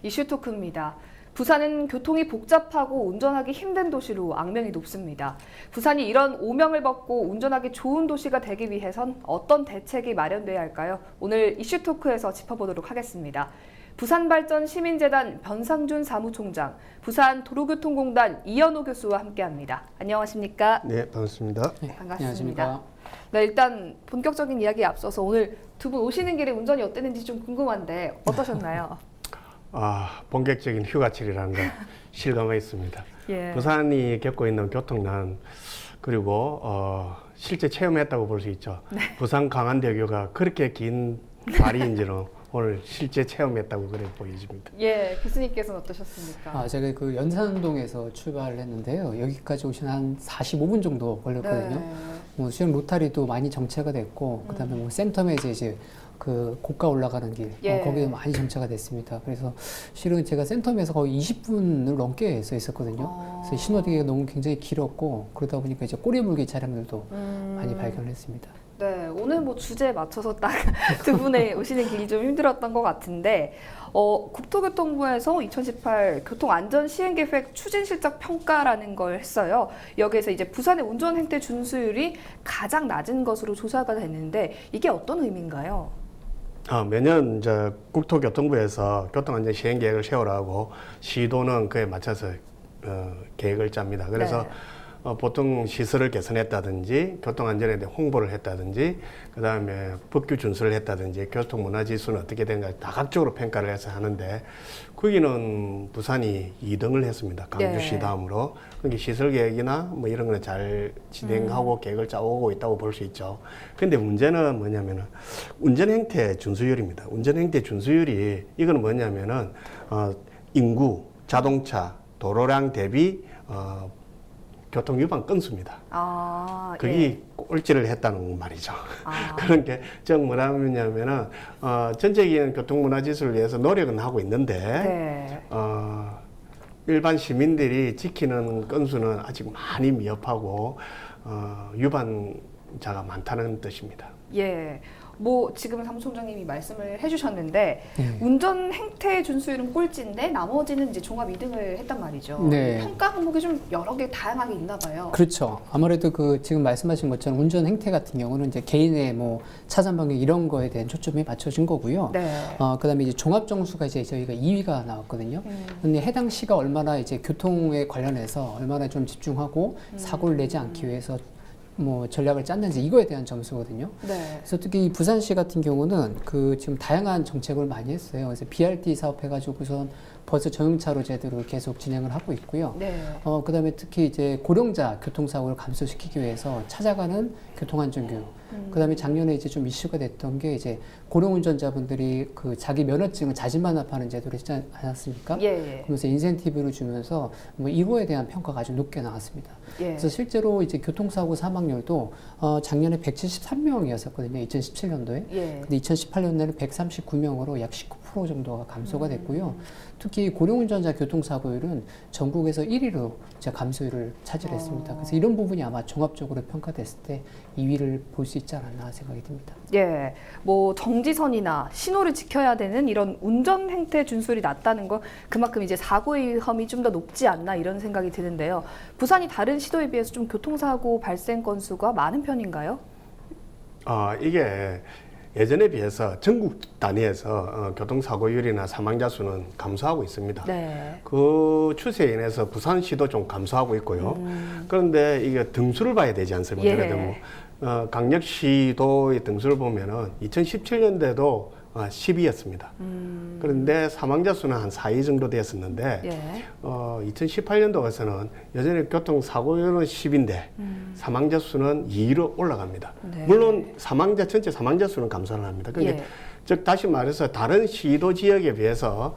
이슈 토크입니다. 부산은 교통이 복잡하고 운전하기 힘든 도시로 악명이 높습니다. 부산이 이런 오명을 벗고 운전하기 좋은 도시가 되기 위해선 어떤 대책이 마련돼야 할까요? 오늘 이슈 토크에서 짚어보도록 하겠습니다. 부산발전시민재단 변상준 사무총장, 부산도로교통공단 이현호 교수와 함께합니다. 안녕하십니까? 네, 반갑습니다. 네, 반갑습니다. 안녕하십니까? 네, 일단 본격적인 이야기에 앞서서 오늘 두 분 오시는 길에 운전이 어땠는지 좀 궁금한데 어떠셨나요? 본격적인 휴가철이라는 걸 실감했습니다. 예. 부산이 겪고 있는 교통난 그리고 실제 체험했다고 볼 수 있죠. 네. 부산 강안대교가 그렇게 긴 다리인지는 오늘 실제 체험했다고 그래 보여집니다. 예, 교수님께서는 어떠셨습니까? 제가 그 연산동에서 출발을 했는데요. 여기까지 오시는 한 45분 정도 걸렸거든요. 네. 뭐 수영 로타리도 많이 정체가 됐고, 그다음에 뭐 센텀에 이제 그 고가 올라가는 길, 예. 거기도 많이 정체가 됐습니다. 그래서 실은 제가 센텀에서 거의 20분을 넘게 서 있었거든요. 그래서 신호대기가 너무 굉장히 길었고, 그러다 보니까 이제 꼬리물기 차량들도 많이 발견을 했습니다. 네, 오늘 뭐 주제에 맞춰서 딱 두 분의 오시는 길이 좀 힘들었던 것 같은데, 국토교통부에서 2018 교통안전시행계획 추진실적 평가라는 걸 했어요. 여기에서 이제 부산의 운전행태 준수율이 가장 낮은 것으로 조사가 됐는데, 이게 어떤 의미인가요? 매년 이제 국토교통부에서 교통안전시행계획을 세우라고 시도는 그에 맞춰서 계획을 짭니다. 그래서 네. 보통 시설을 개선했다든지 교통안전에 대해 홍보를 했다든지 그다음에 법규 준수를 했다든지 교통문화지수는 어떻게 된가 다각적으로 평가를 해서 하는데 거기는 부산이 2등을 했습니다. 강주시 예. 다음으로. 그러니까 시설 계획이나 뭐 이런 거는 잘 진행하고 계획을 짜오고 있다고 볼 수 있죠. 근데 문제는 뭐냐면은 운전행태 준수율입니다. 운전행태 준수율이 이거는 뭐냐면은 인구, 자동차, 도로량 대비 교통 위반 건수입니다. 그게 예. 꼴찌를 했다는 말이죠. 그런 게 즉 뭐라면은 전체적인 교통문화지수를 위해서 노력은 하고 있는데 네. 일반 시민들이 지키는 건수는 아직 많이 미흡하고 위반자가 많다는 뜻입니다. 예. 뭐 지금 사무총장님이 말씀을 해주셨는데 운전 행태 준수율은 꼴찌인데 나머지는 이제 종합 2등을 했단 말이죠. 네. 평가 항목이 좀 여러 개 다양하게 있나 봐요. 그렇죠. 아무래도 그 지금 말씀하신 것처럼 운전 행태 같은 경우는 이제 개인의 뭐 차선 변경 이런 거에 대한 초점이 맞춰진 거고요. 네. 그다음에 이제 종합 정수가 이제 저희가 2위가 나왔거든요. 근데 해당 시가 얼마나 이제 교통에 관련해서 얼마나 좀 집중하고 사고를 내지 않기 위해서 뭐 전략을 짰는지 이거에 대한 점수거든요. 네. 그래서 특히 이 부산시 같은 경우는 그 지금 다양한 정책을 많이 했어요. 그래서 BRT 사업 해가지고선 버스 전용차로 제도를 계속 진행을 하고 있고요. 네. 그다음에 특히 이제 고령자 교통사고를 감소시키기 위해서 찾아가는 교통안전교육. 그다음에 작년에 이제 좀 이슈가 됐던 게 이제 고령 운전자분들이 그 자기 면허증을 자진반납하는 제도를 했지 않았습니까? 예. 그러면서 인센티브를 주면서 뭐 이거에 대한 평가가 아주 높게 나왔습니다. 예. 그래서 실제로 이제 교통사고 사망률도 작년에 173명이었었거든요. 2017년도에. 예. 근데 2018년에는 139명으로 약 19% 정도가 감소가 됐고요. 특히 고령운전자 교통사고율은 전국에서 1위로 이제 감소율을 차지했습니다. 그래서 이런 부분이 아마 종합적으로 평가됐을 때 2위를 볼 수 있지 않았나 생각이 듭니다. 예. 뭐 정지선이나 신호를 지켜야 되는 이런 운전 행태 준수율이 낮다는 건 그만큼 이제 사고의 위험이 좀 더 높지 않나 이런 생각이 드는데요. 부산이 다른 시도에 비해서 좀 교통사고 발생 건수가 많은 편인가요? 이게 예전에 비해서 전국 단위에서 교통사고율이나 사망자 수는 감소하고 있습니다. 네. 그 추세에 인해서 부산시도 좀 감소하고 있고요. 그런데 이게 등수를 봐야 되지 않습니까? 예. 예를 들면 강력시도의 등수를 보면은 2017년대도 10위였습니다. 그런데 사망자 수는 한 4위 정도 됐었는데 예. 2018년도에서는 여전히 교통사고율은 10인데 사망자 수는 2위로 올라갑니다. 네. 물론 전체 사망자 수는 감소를 합니다. 그러니까 예. 즉 다시 말해서 다른 시도 지역에 비해서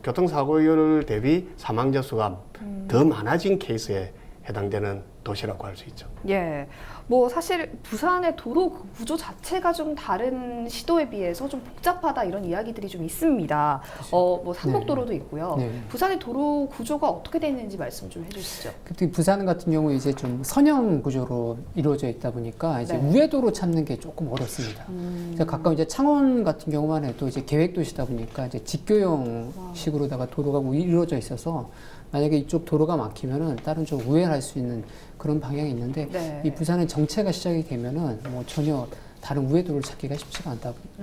교통사고율 대비 사망자 수가 더 많아진 케이스에 해당되는 도시라고 할 수 있죠. 예. 뭐 사실 부산의 도로 구조 자체가 좀 다른 시도에 비해서 좀 복잡하다 이런 이야기들이 좀 있습니다. 뭐 삼곡도로도 있고요. 네. 부산의 도로 구조가 어떻게 되어 있는지 말씀 좀 해주시죠. 특히 부산 같은 경우 이제 좀 선형 구조로 이루어져 있다 보니까 이제 네. 우회도로 찾는 게 조금 어렵습니다. 그래서 가까운 이제 창원 같은 경우만 해도 이제 계획 도시다 보니까 이제 직교형 식으로다가 도로가 이루어져 있어서 만약에 이쪽 도로가 막히면은 다른 쪽 우회할 수 있는 그런 방향이 있는데 네. 이 부산의 정체가 시작이 되면은 뭐 전혀 다른 우회도를 찾기가 쉽지가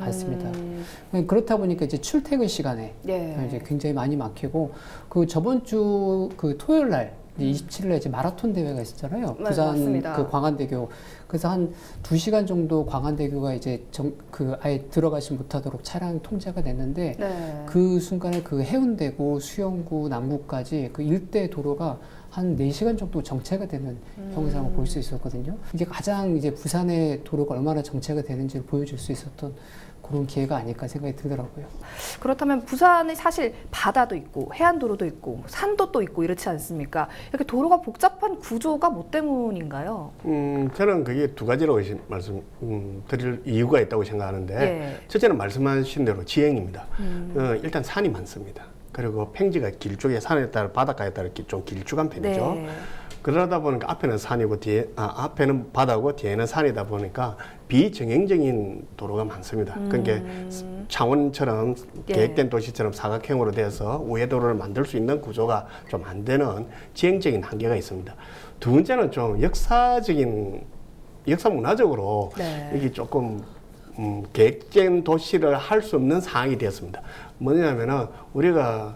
않습니다. 그렇다 보니까 이제 출퇴근 시간에 예. 이제 굉장히 많이 막히고 그 저번 주 그 토요일 날 27일에 이제 마라톤 대회가 있었잖아요. 네, 부산 맞습니다. 그 광안대교. 그래서 한 2시간 정도 광안대교가 이제 그 아예 들어가지 못하도록 차량 통제가 됐는데 네. 그 순간에 그 해운대구, 수영구, 남구까지 그 일대 도로가 한 4시간 정도 정체가 되는 형상을 볼 수 있었거든요. 이게 가장 이제 부산의 도로가 얼마나 정체가 되는지를 보여줄 수 있었던 그런 기회가 아닐까 생각이 들더라고요. 그렇다면 부산에 사실 바다도 있고 해안도로도 있고 산도 또 있고 이렇지 않습니까? 이렇게 도로가 복잡한 구조가 뭐 때문인가요? 저는 그게 두 가지로 말씀 드릴 이유가 있다고 생각하는데 예. 첫째는 말씀하신 대로 지형입니다. 일단 산이 많습니다. 그리고 평지가 길쭉해 산에 따라 바닷가에 따라 좀 길쭉한 편이죠. 네. 그러다 보니까 앞에는 산이고 앞에는 바다고 뒤에는 산이다 보니까 비정형적인 도로가 많습니다. 그러니까 창원처럼 예. 계획된 도시처럼 사각형으로 돼서 우회도로를 만들 수 있는 구조가 좀 안 되는 지형적인 한계가 있습니다. 두 번째는 좀 역사 문화적으로 네. 이게 조금 계획된 도시를 할 수 없는 상황이 되었습니다. 뭐냐면은 우리가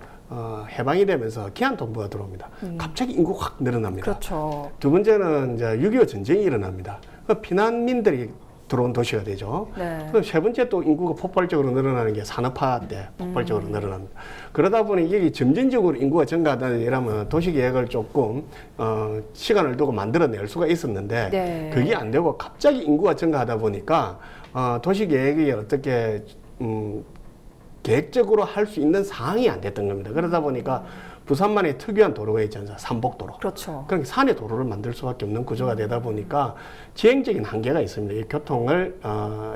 해방이 되면서 기한통보가 들어옵니다. 갑자기 인구가 확 늘어납니다. 그렇죠. 두 번째는 이제 6.25 전쟁이 일어납니다. 그 피난민들이 들어온 도시가 되죠. 네. 그세 번째 또 인구가 폭발적으로 늘어나는 게 산업화 때 폭발적으로 늘어납니다. 그러다 보니 이게 점진적으로 인구가 증가하다 이러면 도시계획을 조금 시간을 두고 만들어낼 수가 있었는데 네. 그게 안 되고 갑자기 인구가 증가하다 보니까 도시계획이 어떻게 계획적으로 할 수 있는 상황이 안 됐던 겁니다. 그러다 보니까 부산만의 특유한 도로가 있지 않습니까? 삼복도로. 그렇죠. 그러니까 산에 도로를 만들 수밖에 없는 구조가 되다 보니까 지형적인 한계가 있습니다. 이 교통을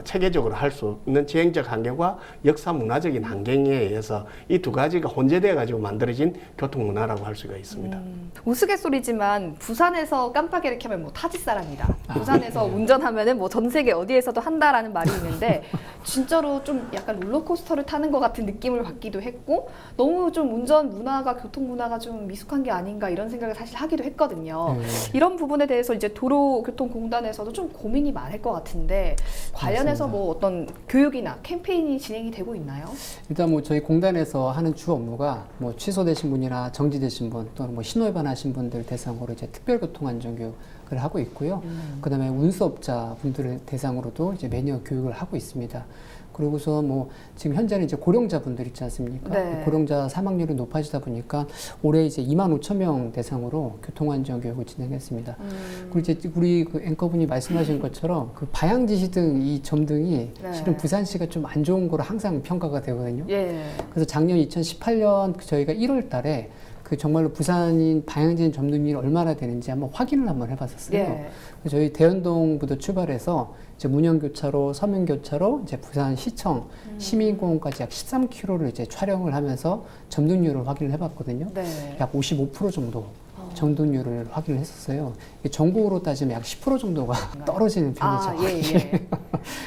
체계적으로 할 수 있는 지형적 한계와 역사 문화적인 한계에 의해서 이 두 가지가 혼재되어 가지고 만들어진 교통 문화라고 할 수가 있습니다. 우스갯소리지만 부산에서 깜빡이를 켜면 뭐 타지사랑이다. 부산에서 운전하면은 뭐 전 세계 어디에서도 한다라는 말이 있는데 진짜로 좀 약간 롤러코스터를 타는 것 같은 느낌을 받기도 했고 너무 좀 운전 문화가 교통 문화가 좀 미숙한 게 아닌가 이런 생각을 사실 하기도 했거든요. 이런 부분에 대해서 이제 도로교통공단에서도 좀 고민이 많을 것 같은데 관련해서 맞습니다. 뭐 어떤 교육이나 캠페인이 진행이 되고 있나요? 일단 뭐 저희 공단에서 하는 주 업무가 뭐 취소되신 분이나 정지되신 분 또는 뭐 신호위반하신 분들 대상으로 이제 특별교통안전교육을 하고 있고요. 그다음에 운수업자 분들을 대상으로도 이제 매년 교육을 하고 있습니다. 그러고서 뭐 지금 현재는 이제 고령자 분들 있지 않습니까? 네. 고령자 사망률이 높아지다 보니까 올해 이제 25,000명 대상으로 교통안전 교육을 진행했습니다. 그리고 이제 우리 그 앵커분이 말씀하신 것처럼 그 방향지시등 이 점등이 네. 실은 부산시가 좀 안 좋은 거로 항상 평가가 되거든요. 예. 그래서 작년 2018년 저희가 1월 달에 그 정말로 부산인 방향지시 점등률이 얼마나 되는지 한번 확인을 한번 해봤었어요. 예. 그래서 저희 대연동부터 출발해서 이제 문영교차로, 서면교차로, 이제 부산시청, 시민공원까지 약 13km를 이제 촬영을 하면서 점등률을 확인을 해봤거든요. 네. 약 55% 정도 점등률을 확인을 했었어요. 이게 전국으로 따지면 약 10% 정도가 떨어지는 편이죠. 아, 예, 예.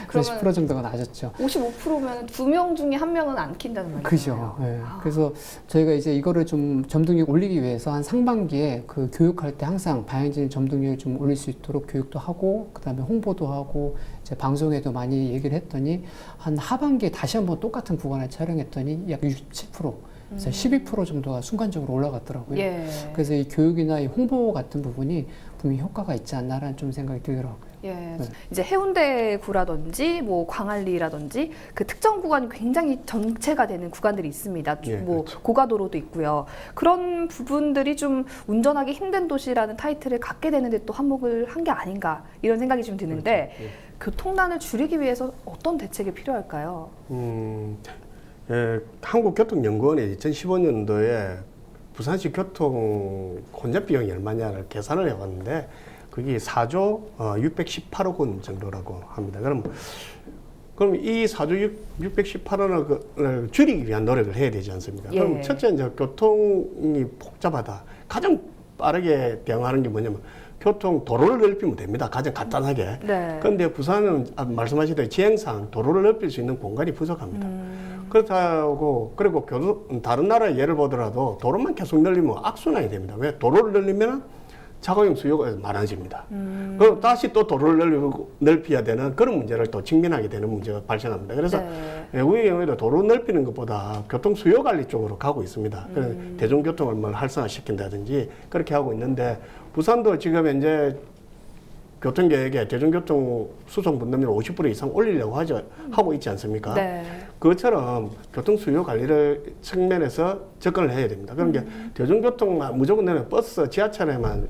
그래서 그러면 10% 정도가 낮았죠. 55%면 2명 중에 1명은 안 킨다는 말이죠. 그죠. 예. 그래서 저희가 이제 이거를 좀 점등률 올리기 위해서 한 상반기에 그 교육할 때 항상 방향진 점등률 좀 올릴 수 있도록 교육도 하고, 그 다음에 홍보도 하고, 이제 방송에도 많이 얘기를 했더니, 한 하반기에 다시 한번 똑같은 구간을 촬영했더니 약 67%, 그래서 12% 정도가 순간적으로 올라갔더라고요. 예. 그래서 이 교육이나 이 홍보 같은 부분이 분명히 효과가 있지 않나라는 좀 생각이 들더라고요. 예. 네. 이제 해운대구라든지 뭐 광안리라든지 그 특정 구간이 굉장히 정체가 되는 구간들이 있습니다. 예, 뭐 그렇죠. 고가도로도 있고요. 그런 부분들이 좀 운전하기 힘든 도시라는 타이틀을 갖게 되는데 또 한몫을 한 게 아닌가 이런 생각이 좀 드는데 그렇죠. 예. 교통난을 줄이기 위해서 어떤 대책이 필요할까요? 한국교통연구원이 2015년도에 부산시 교통 혼잡 비용이 얼마냐를 계산을 해봤는데 그게 4조 618억 원 정도라고 합니다. 그럼 이 4조 618원을 줄이기 위한 노력을 해야 되지 않습니까? 예. 그럼 첫째 이제 교통이 복잡하다. 가장 빠르게 대응하는 게 뭐냐면 도로를 넓히면 됩니다. 가장 간단하게. 네. 그런데 부산은 말씀하신 지행상 도로를 넓힐 수 있는 공간이 부족합니다. 그렇다고 그리고 다른 나라의 예를 보더라도 도로만 계속 늘리면 악순환이 됩니다. 왜? 도로를 늘리면 작업용 수요가 많아집니다. 그럼 다시 또 도로를 넓혀야 되는 그런 문제를 또 직면하게 되는 문제가 발생합니다. 그래서 네. 외국의 경우에도 도로 넓히는 것보다 교통 수요 관리 쪽으로 가고 있습니다. 그래서 대중교통을 뭐 활성화시킨다든지 그렇게 하고 있는데 부산도 지금 현재 교통계획에 대중교통 수송 분담률 50% 이상 올리려고 하고 있지 않습니까? 네. 그것처럼 교통 수요 관리를 측면에서 접근을 해야 됩니다. 그러니까 대중교통만 무조건 내는 버스, 지하철에만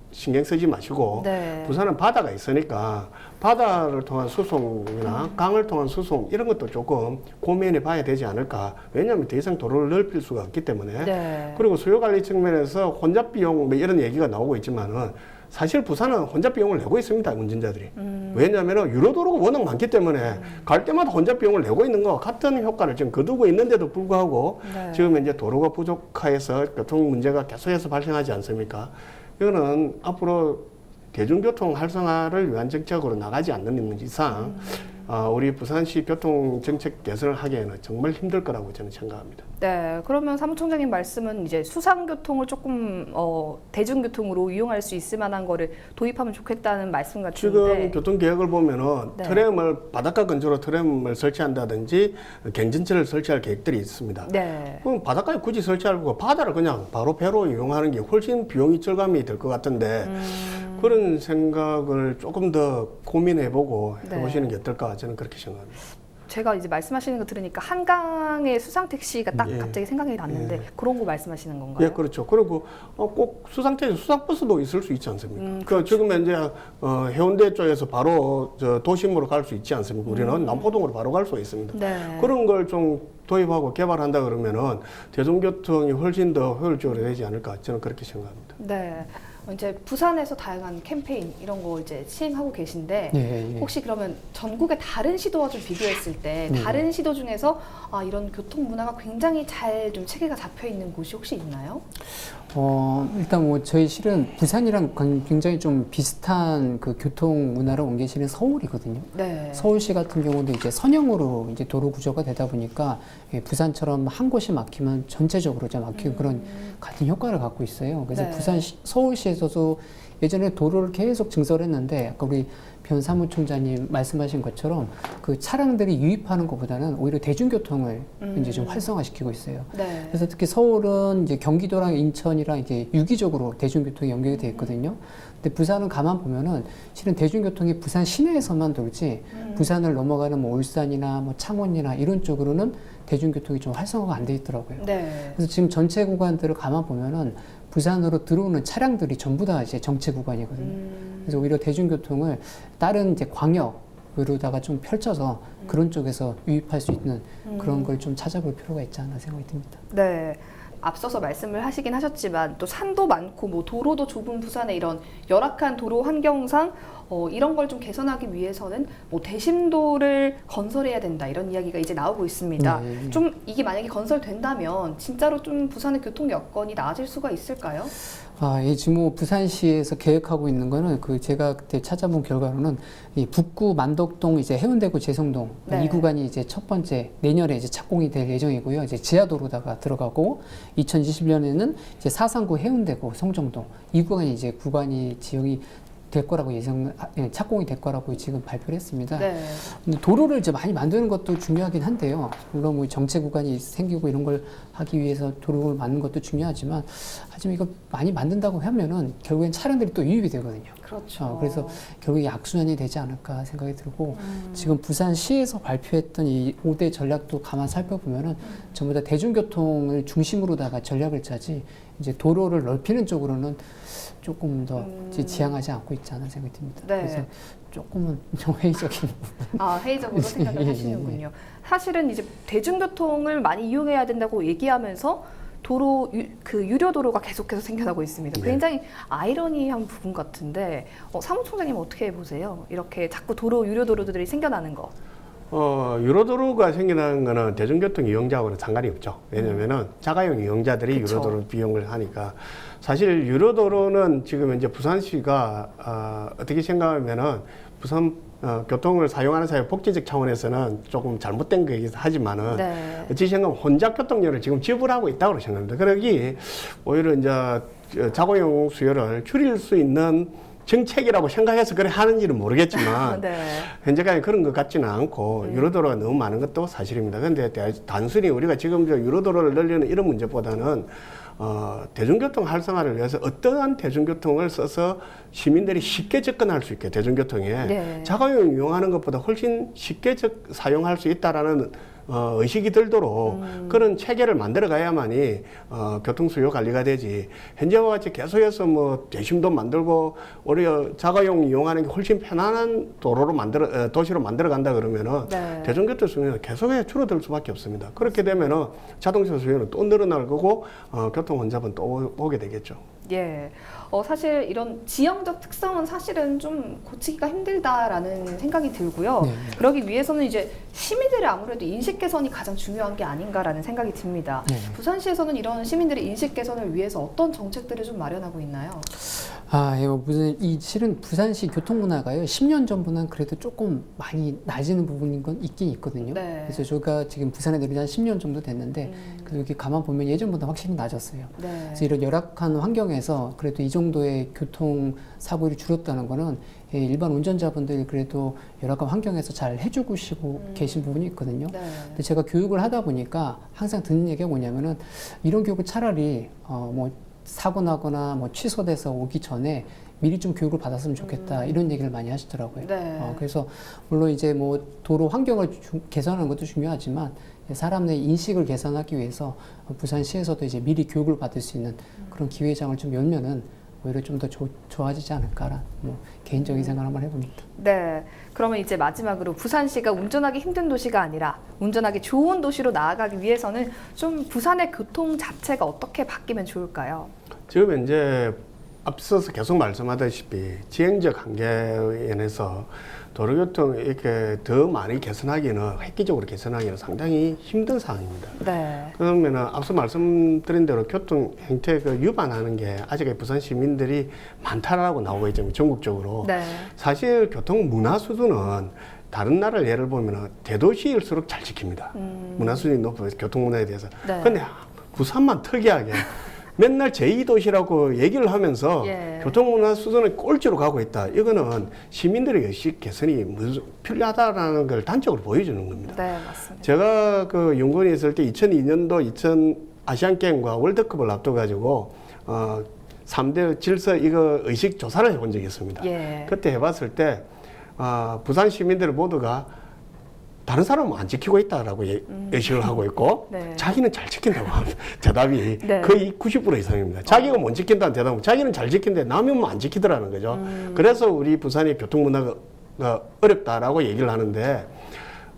신경 쓰지 마시고 네. 부산은 바다가 있으니까 바다를 통한 수송이나 강을 통한 수송 이런 것도 조금 고민해 봐야 되지 않을까. 왜냐하면 더 이상 도로를 넓힐 수가 없기 때문에. 네. 그리고 수요 관리 측면에서 혼잡 비용 뭐 이런 얘기가 나오고 있지만은 사실 부산은 혼잡 비용을 내고 있습니다, 운전자들이. 왜냐하면 유로도로가 워낙 많기 때문에 갈 때마다 혼잡 비용을 내고 있는 거 같은 효과를 지금 거두고 있는데도 불구하고 네. 지금 이제 도로가 부족해서 교통 문제가 계속해서 발생하지 않습니까? 이거는 앞으로 대중교통 활성화를 위한 정책으로 나가지 않는 이상 우리 부산시 교통 정책 개선을 하기에는 정말 힘들 거라고 저는 생각합니다. 네, 그러면 사무총장님 말씀은 이제 수상교통을 조금 대중교통으로 이용할 수 있을 만한 거를 도입하면 좋겠다는 말씀 같은데. 지금 교통계획을 보면은 네. 트램을 바닷가 근처로 트램을 설치한다든지 경전철을 설치할 계획들이 있습니다. 네. 그럼 바닷가에 굳이 설치하고 바다를 그냥 바로 배로 이용하는 게 훨씬 비용이 절감이 될 것 같은데 그런 생각을 조금 더 고민해보고 네. 해보시는 게 어떨까 저는 그렇게 생각합니다. 제가 이제 말씀하시는 거 들으니까 한강의 수상 택시가 딱 예. 갑자기 생각이 났는데 예. 그런 거 말씀하시는 건가요? 예, 그렇죠. 그리고 꼭 수상택시, 수상버스도 있을 수 있지 않습니까? 그 지금 이제 해운대 쪽에서 바로 도심으로 갈 수 있지 않습니까? 우리는 남포동으로 바로 갈 수 있습니다. 네. 그런 걸 좀 도입하고 개발한다 그러면은 대중교통이 훨씬 더 효율적으로 되지 않을까 저는 그렇게 생각합니다. 네. 이제 부산에서 다양한 캠페인 이런 거 이제 시행하고 계신데 예, 예. 혹시 그러면 전국의 다른 시도와 좀 비교했을 때 네. 다른 시도 중에서 이런 교통 문화가 굉장히 잘 좀 체계가 잡혀 있는 곳이 혹시 있나요? 일단 뭐 저희 실은 부산이랑 굉장히 좀 비슷한 그 교통 문화를 온 게 실은 서울이거든요. 네. 서울시 같은 경우도 이제 선형으로 이제 도로 구조가 되다 보니까 부산처럼 한 곳이 막히면 전체적으로 이제 막히고 그런 같은 효과를 갖고 있어요. 그래서 네. 서울시에서도 예전에 도로를 계속 증설했는데 아까 우리 변 사무총장님 말씀하신 것처럼 그 차량들이 유입하는 것보다는 오히려 대중교통을 이제 좀 활성화시키고 있어요. 네. 그래서 특히 서울은 이제 경기도랑 인천이랑 이제 유기적으로 대중교통이 연결이 되어 있거든요. 근데 부산은 가만 보면은 실은 대중교통이 부산 시내에서만 돌지 부산을 넘어가는 뭐 울산이나 뭐 창원이나 이런 쪽으로는 대중교통이 좀 활성화가 안 돼 있더라고요. 네. 그래서 지금 전체 구간들을 가만 보면은 부산으로 들어오는 차량들이 전부 다 이제 정체 구간이거든요. 그래서 오히려 대중교통을 다른 이제 광역으로다가 좀 펼쳐서 그런 쪽에서 유입할 수 있는 그런 걸 좀 찾아볼 필요가 있지 않나 생각이 듭니다. 네. 앞서서 말씀을 하시긴 하셨지만 또 산도 많고 뭐 도로도 좁은 부산의 이런 열악한 도로 환경상 이런 걸 좀 개선하기 위해서는 뭐 대심도를 건설해야 된다 이런 이야기가 이제 나오고 있습니다. 네. 좀 이게 만약에 건설된다면 진짜로 좀 부산의 교통 여건이 나아질 수가 있을까요? 예, 지금 뭐 부산시에서 계획하고 있는 거는 제가 그때 찾아본 결과로는 이 북구 만덕동 이제 해운대구 재성동 네. 이 구간이 이제 첫 번째 내년에 이제 착공이 될 예정이고요. 이제 지하도로다가 들어가고 2020년에는 이제 사상구 해운대구 성정동 이 구간이 이제 지형이 될 거라고 착공이 될 거라고 지금 발표를 했습니다. 네. 근데 도로를 이제 많이 만드는 것도 중요하긴 한데요. 물론 뭐 정체 구간이 생기고 이런 걸 하기 위해서 도로를 만드는 것도 중요하지만 하지만 이거 많이 만든다고 하면은 결국엔 차량들이 또 유입이 되거든요. 그렇죠. 그래서 결국에 악순환이 되지 않을까 생각이 들고 지금 부산시에서 발표했던 이 5대 전략도 가만 살펴보면은 전부 다 대중교통을 중심으로다가 전략을 짜지 이제 도로를 넓히는 쪽으로는 조금 더 지향하지 않고 있지 않은 생각이 듭니다. 네. 그래서 조금은 좀 회의적인 회의적으로 생각을 예, 예, 하시는군요. 사실은 이제 대중교통을 많이 이용해야 된다고 얘기하면서 유료 도로가 계속해서 생겨나고 있습니다. 네. 굉장히 아이러니한 부분 같은데 사무총장님 어떻게 보세요? 이렇게 자꾸 유료 도로들이 생겨나는 거. 유로도로가 생기는 거는 대중교통 이용자하고는 상관이 없죠. 왜냐면은 자가용 이용자들이 그쵸. 유로도로 비용을 하니까. 사실 유로도로는 지금 이제 부산시가 어떻게 생각하면은 부산 교통을 사용하는 사회 복지적 차원에서는 조금 잘못된 거긴 하지만은 네. 어찌 생각하면 혼잡 교통료를 지금 지불하고 있다고 생각합니다. 그러기 오히려 이제 자가용 수요를 줄일 수 있는 정책이라고 생각해서 그래 하는지는 모르겠지만 네. 현재까지 그런 것 같지는 않고 유로도로가 너무 많은 것도 사실입니다. 그런데 단순히 우리가 지금 유로도로를 늘리는 이런 문제보다는 대중교통 활성화를 위해서 어떠한 대중교통을 써서 시민들이 쉽게 접근할 수 있게 대중교통에 네. 자가용 이용하는 것보다 훨씬 쉽게 사용할 수 있다라는 의식이 들도록 그런 체계를 만들어 가야만이 교통 수요 관리가 되지. 현재와 같이 계속해서 뭐 대심도 만들고 오히려 자가용 이용하는 게 훨씬 편안한 도시로 만들어 간다 그러면은 네. 대중교통 수요는 계속해서 줄어들 수밖에 없습니다. 그렇게 되면은 자동차 수요는 또 늘어날 거고 교통 혼잡은 또 오게 되겠죠. 예. 사실 이런 지형적 특성은 사실은 좀 고치기가 힘들다라는 생각이 들고요. 네. 그러기 위해서는 이제 시민들의 아무래도 인식 개선이 가장 중요한 게 아닌가라는 생각이 듭니다. 네. 부산시에서는 이런 시민들의 인식 개선을 위해서 어떤 정책들을 좀 마련하고 있나요? 실은 부산시 교통문화가요, 10년 전보다는 그래도 조금 많이 나아지는 부분인 건 있긴 있거든요. 네. 그래서 저희가 지금 부산에 내린 지 한 10년 정도 됐는데, 그 여기 가만 보면 예전보다 확실히 나아졌어요. 네. 그래서 이런 열악한 환경에서 그래도 이 정도의 교통 사고율이 줄었다는 거는 일반 운전자분들이 그래도 열악한 환경에서 잘 해주고 계신 부분이 있거든요. 네. 근데 제가 교육을 하다 보니까 항상 듣는 얘기가 뭐냐면은 이런 교육을 차라리 뭐 사고 나거나 뭐 취소돼서 오기 전에 미리 좀 교육을 받았으면 좋겠다 이런 얘기를 많이 하시더라고요. 네. 그래서 물론 이제 뭐 도로 환경을 개선하는 것도 중요하지만 사람의 인식을 개선하기 위해서 부산시에서도 이제 미리 교육을 받을 수 있는 그런 기회장을 좀 열면은 오히려 좀 더 좋아지지 않을까라는 뭐 개인적인 생각을 한번 해봅니다. 네. 그러면 이제 마지막으로 부산시가 운전하기 힘든 도시가 아니라 운전하기 좋은 도시로 나아가기 위해서는 좀 부산의 교통 자체가 어떻게 바뀌면 좋을까요? 지금 이제 앞서서 계속 말씀하다시피 지형적 한계에서 도로교통 이렇게 더 많이 개선하기는 획기적으로 개선하기는 상당히 힘든 상황입니다. 네. 그러면은 앞서 말씀드린 대로 교통 행태 위반하는 게 아직 부산 시민들이 많다라고 나오고 있죠. 전국적으로. 네. 사실 교통 문화 수준은 다른 나라를 예를 보면은 대도시일수록 잘 지킵니다. 문화 수준이 높아요. 교통 문화에 대해서. 네. 근데 부산만 특이하게 맨날 제2도시라고 얘기를 하면서 예. 교통문화 수준은 꼴찌로 가고 있다. 이거는 시민들의 의식 개선이 필요하다라는 걸 단적으로 보여주는 겁니다. 네, 맞습니다. 제가 그 연구원에 있을 때 2002년도 아시안게임과 월드컵을 앞둬가지고 3대 질서 이거 의식 조사를 해본 적이 있습니다. 예. 그때 해봤을 때 부산 시민들 모두가 다른 사람은 안 지키고 있다라고 의식을 하고 있고 네. 자기는 잘 지킨다고 합니다. 대답이 네. 거의 90% 이상입니다. 자기가 못 지킨다는 대답은 자기는 잘 지킨데 남이 안 지키더라는 거죠. 그래서 우리 부산의 교통문화가 어렵다라고 얘기를 하는데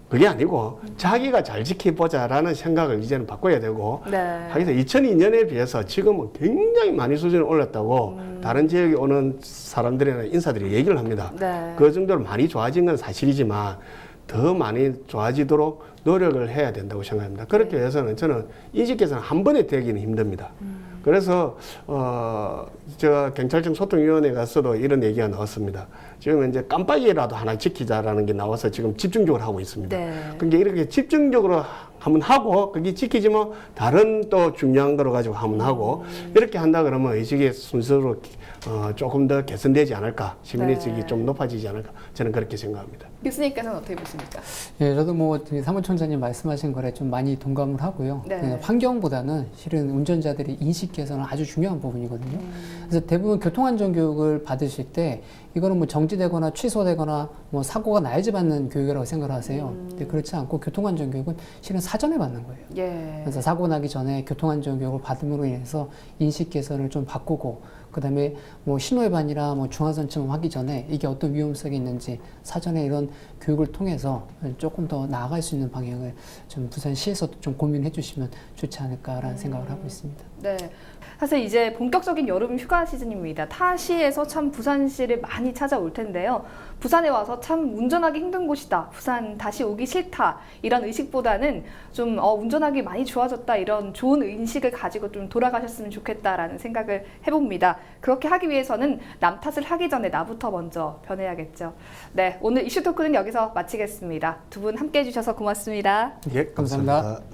그게 아니고 자기가 잘 지켜보자라는 생각을 이제는 바꿔야 되고 네. 그래서 2002년에 비해서 지금은 굉장히 많이 수준이 올랐다고 다른 지역에 오는 사람들이나 인사들이 얘기를 합니다. 네. 그 정도로 많이 좋아진 건 사실이지만 더 많이 좋아지도록 노력을 해야 된다고 생각합니다. 그렇게 해서는 저는 인식 개선 한 번에 되기는 힘듭니다. 그래서 제가 경찰청 소통위원회 가서도 이런 얘기가 나왔습니다. 지금 이제 깜빡이라도 하나 지키자라는 게 나와서 지금 집중적으로 하고 있습니다. 네. 그러니까 이렇게 집중적으로 한번 하고 그게 지키지만 다른 또 중요한 거로 가지고 한번 하고 이렇게 한다 그러면 의식의 순서로 조금 더 개선되지 않을까, 시민의식이 네. 좀 높아지지 않을까 저는 그렇게 생각합니다. 교수님께서는 어떻게 보십니까? 예, 저도 뭐 사무총장님 말씀하신 거에 좀 많이 동감을 하고요. 네. 환경보다는 실은 운전자들의 인식 개선은 아주 중요한 부분이거든요. 그래서 대부분 교통안전교육을 받으실 때 이거는 뭐 정지되거나 취소되거나 뭐 사고가 나야지 받는 교육이라고 생각을 하세요. 근데 그렇지 않고 교통안전 교육은 실은 사전에 받는 거예요. 예. 그래서 사고 나기 전에 교통안전 교육을 받음으로 인해서 인식 개선을 좀 바꾸고, 그다음에 뭐 신호위반이나 뭐 중앙선처럼 하기 전에 이게 어떤 위험성이 있는지 사전에 이런 교육을 통해서 조금 더 나아갈 수 있는 방향을 좀 부산시에서도 좀 고민해 주시면 좋지 않을까라는 생각을 하고 있습니다. 네. 사실 이제 본격적인 여름 휴가 시즌입니다. 타 시에서 참 부산시를 많이 찾아올 텐데요. 부산에 와서 참 운전하기 힘든 곳이다. 부산 다시 오기 싫다. 이런 의식보다는 좀 운전하기 많이 좋아졌다. 이런 좋은 인식을 가지고 좀 돌아가셨으면 좋겠다라는 생각을 해봅니다. 그렇게 하기 위해서는 남 탓을 하기 전에 나부터 먼저 변해야겠죠. 네, 오늘 이슈 토크는 여기서 마치겠습니다. 두 분 함께 해주셔서 고맙습니다. 예, 감사합니다. 감사합니다.